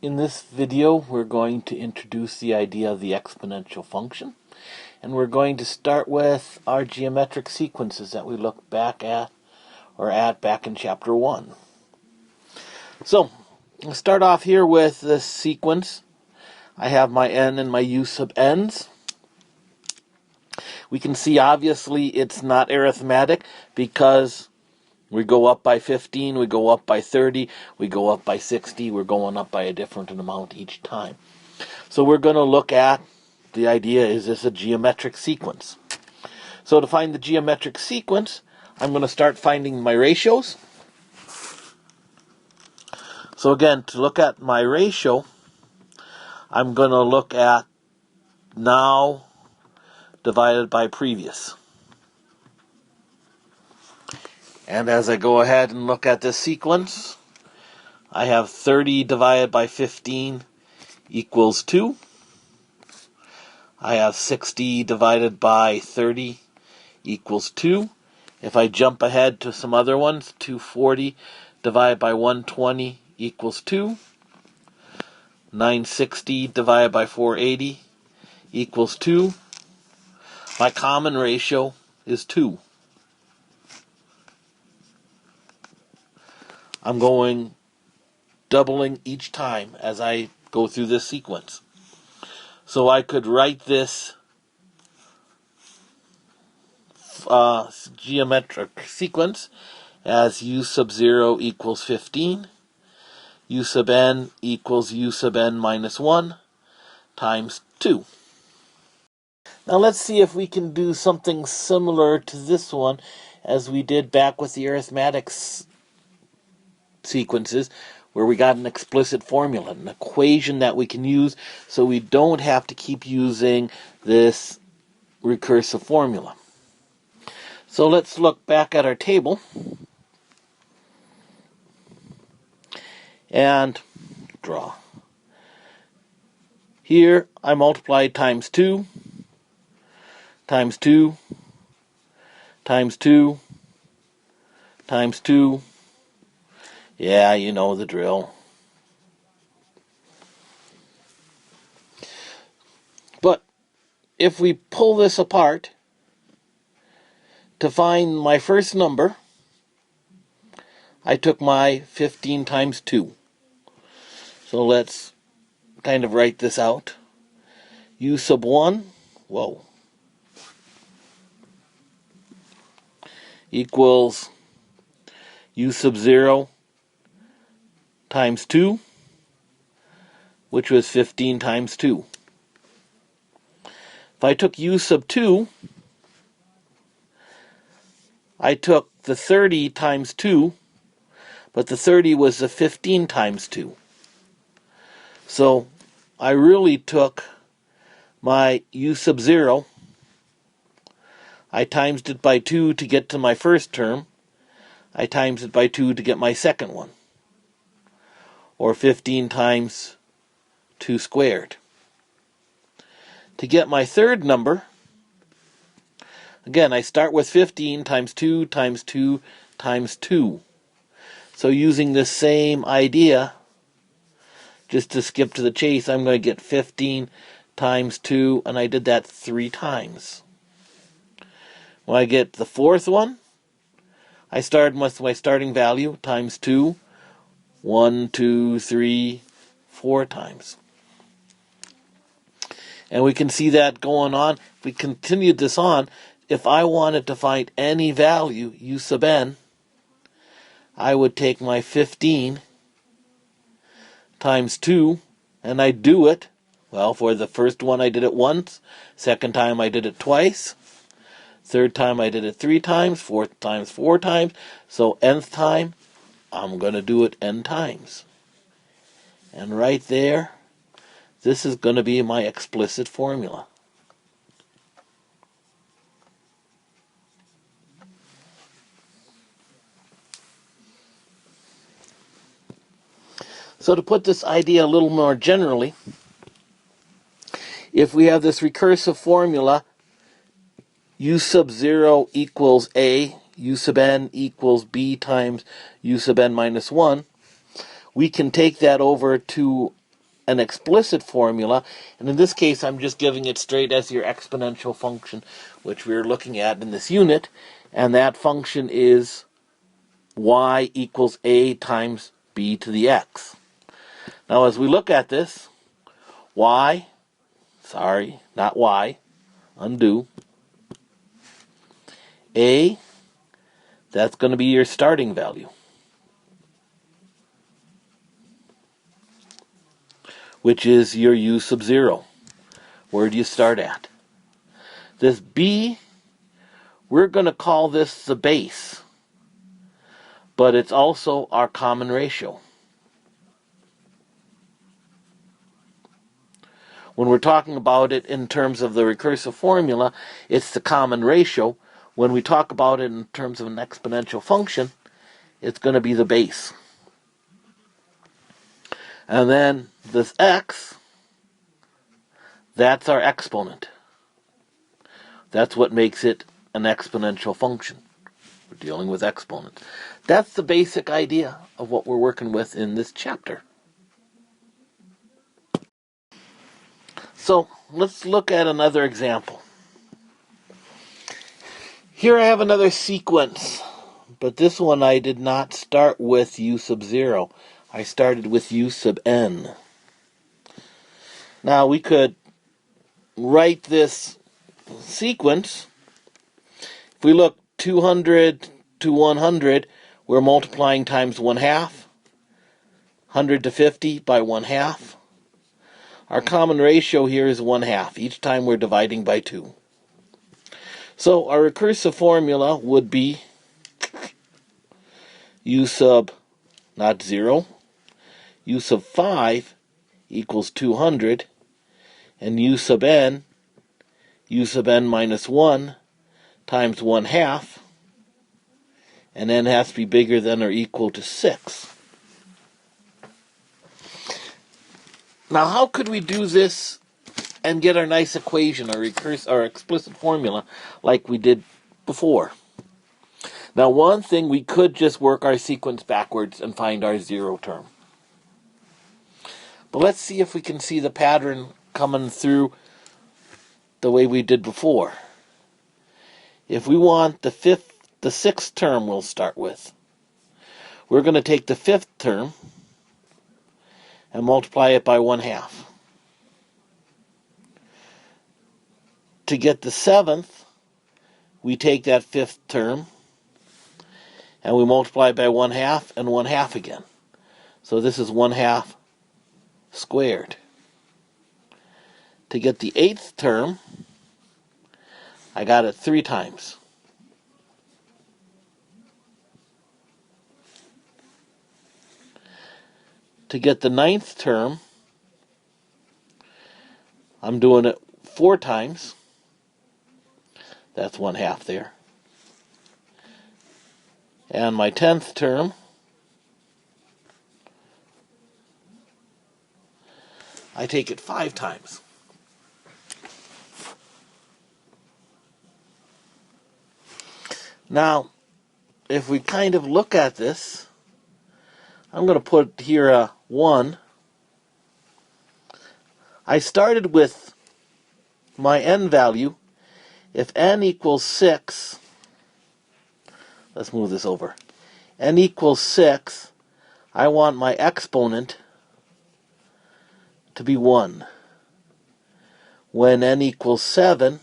In this video, we're going to introduce the idea of the exponential function, and we're going to start with our geometric sequences that we looked back at back in chapter 1. So, I'll start off here with this sequence. I have my n and my u sub n's. We can see obviously it's not arithmetic because we go up by 15, we go up by 30, we go up by 60, we're going up by a different amount each time. So we're going to look at the idea, is this a geometric sequence? So to find the geometric sequence, I'm going to start finding my ratios. So again, to look at my ratio, I'm going to look at now divided by previous. And as I go ahead and look at this sequence, I have 30 divided by 15 equals 2. I have 60 divided by 30 equals 2. If I jump ahead to some other ones, 240 divided by 120 equals 2. 960 divided by 480 equals 2. My common ratio is 2. I'm going doubling each time as I go through this sequence. So I could write this geometric sequence as u sub 0 equals 15, u sub n equals u sub n minus 1 times 2. Now let's see if we can do something similar to this one as we did back with the arithmetic sequences, where we got an explicit formula, an equation that we can use so we don't have to keep using this recursive formula. So let's look back at our table and draw. Here I multiplied times 2, times 2, times 2, times 2. Yeah, you know the drill. But if we pull this apart to find my first number, I took my 15 times 2. So let's kind of write this out. U sub 1, equals u sub 0 times 2, which was 15 times 2. If I took u sub 2, I took the 30 times 2, but the 30 was the 15 times 2. So I really took my u sub 0, I times it by 2 to get to my first term, I times it by 2 to get my second one, or 15 times 2 squared. To get my third number, again, I start with 15 times 2 times 2 times 2. So using this same idea, just to skip to the chase, I'm going to get 15 times 2, and I did that 3 times. When I get the fourth one, I start with my starting value times 2, 1, 2, 3, 4 times. And we can see that going on. If we continued this on, if I wanted to find any value, u sub n, I would take my 15 times 2, and I do it. Well, for the first one I did it once, second time I did it twice, third time I did it 3 times, fourth time 4 times, so nth time I'm going to do it n times. And right there, this is going to be my explicit formula. So to put this idea a little more generally, if we have this recursive formula, u sub 0 equals a, u sub n equals b times u sub n minus 1, we can take that over to an explicit formula, and in this case I'm just giving it straight as your exponential function, which we're looking at in this unit, and that function is y equals a times b to the x. Now as we look at this, undo, a, that's going to be your starting value, which is your u sub 0. Where do you start at? This b, we're going to call this the base, but it's also our common ratio. When we're talking about it in terms of the recursive formula, it's the common ratio. When we talk about it in terms of an exponential function, it's going to be the base. And then this x, that's our exponent. That's what makes it an exponential function. We're dealing with exponents. That's the basic idea of what we're working with in this chapter. So let's look at another example. Here I have another sequence, but this one I did not start with u sub 0. I started with u sub n. Now we could write this sequence. If we look 200 to 100, we're multiplying times 1/2. 100 to 50 by 1/2. Our common ratio here is 1/2. Each time we're dividing by 2. So our recursive formula would be u sub, not 0, u sub 5 equals 200, and u sub n minus 1 times 1/2, and n has to be bigger than or equal to 6. Now how could we do this and get our nice equation, our explicit formula, like we did before? Now one thing, we could just work our sequence backwards and find our 0 term. But let's see if we can see the pattern coming through the way we did before. If we want the 6th term we'll start with. We're going to take the 5th term and multiply it by 1/2. To get the 7th, we take that 5th term and we multiply by 1/2 and 1/2 again. So this is 1/2 squared. To get the 8th term, I got it 3 times. To get the 9th term, I'm doing it 4 times. That's 1/2 there. And my 10th term, I take it 5 times. Now, if we kind of look at this, I'm going to put here a 1. I started with my n value. If n equals 6, let's move this over. N equals 6, I want my exponent to be 1. When n equals 7,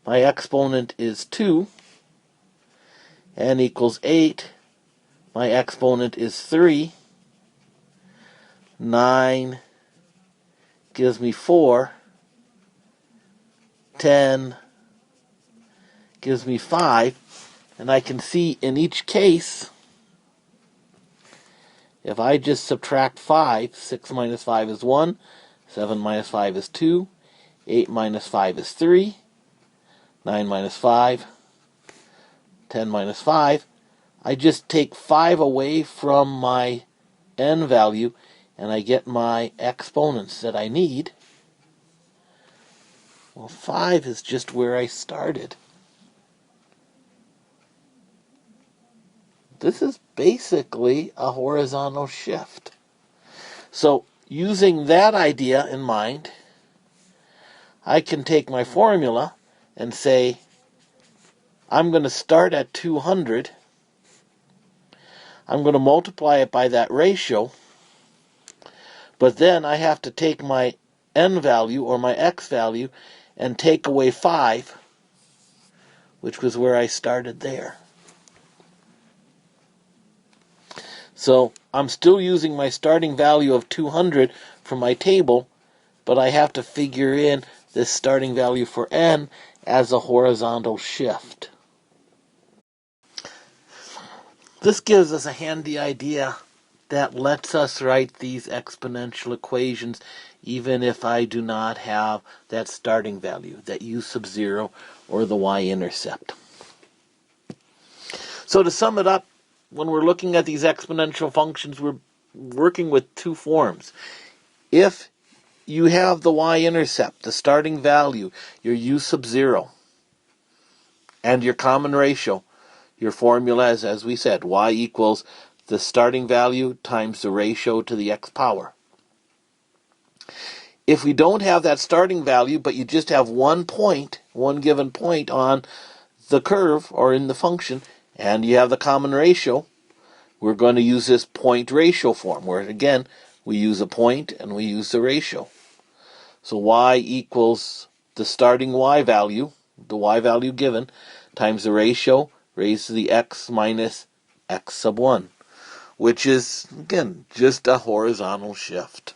my exponent is 2. N equals 8, my exponent is 3. 9 gives me 4. 10 gives me 5. And I can see in each case, if I just subtract 5, 6 minus 5 is 1, 7 minus 5 is 2, 8 minus 5 is 3, 9 minus 5, 10 minus 5, I just take 5 away from my n value, and I get my exponents that I need. Well, 5 is just where I started. This is basically a horizontal shift. So using that idea in mind, I can take my formula and say, I'm going to start at 200. I'm going to multiply it by that ratio, but then I have to take my n value or my x value and take away 5, which was where I started there. So I'm still using my starting value of 200 for my table, but I have to figure in this starting value for n as a horizontal shift. This gives us a handy idea that lets us write these exponential equations even if I do not have that starting value, that u sub 0 or the y-intercept. So to sum it up, when we're looking at these exponential functions, we're working with two forms. If you have the y-intercept, the starting value, your u sub 0, and your common ratio, your formula is, as we said, y equals the starting value times the ratio to the x power. If we don't have that starting value, but you just have one given point on the curve or in the function, and you have the common ratio, we're going to use this point ratio form, where again, we use a point and we use the ratio. So y equals the starting y value, the y value given, times the ratio raised to the x minus x sub 1, which is, again, just a horizontal shift.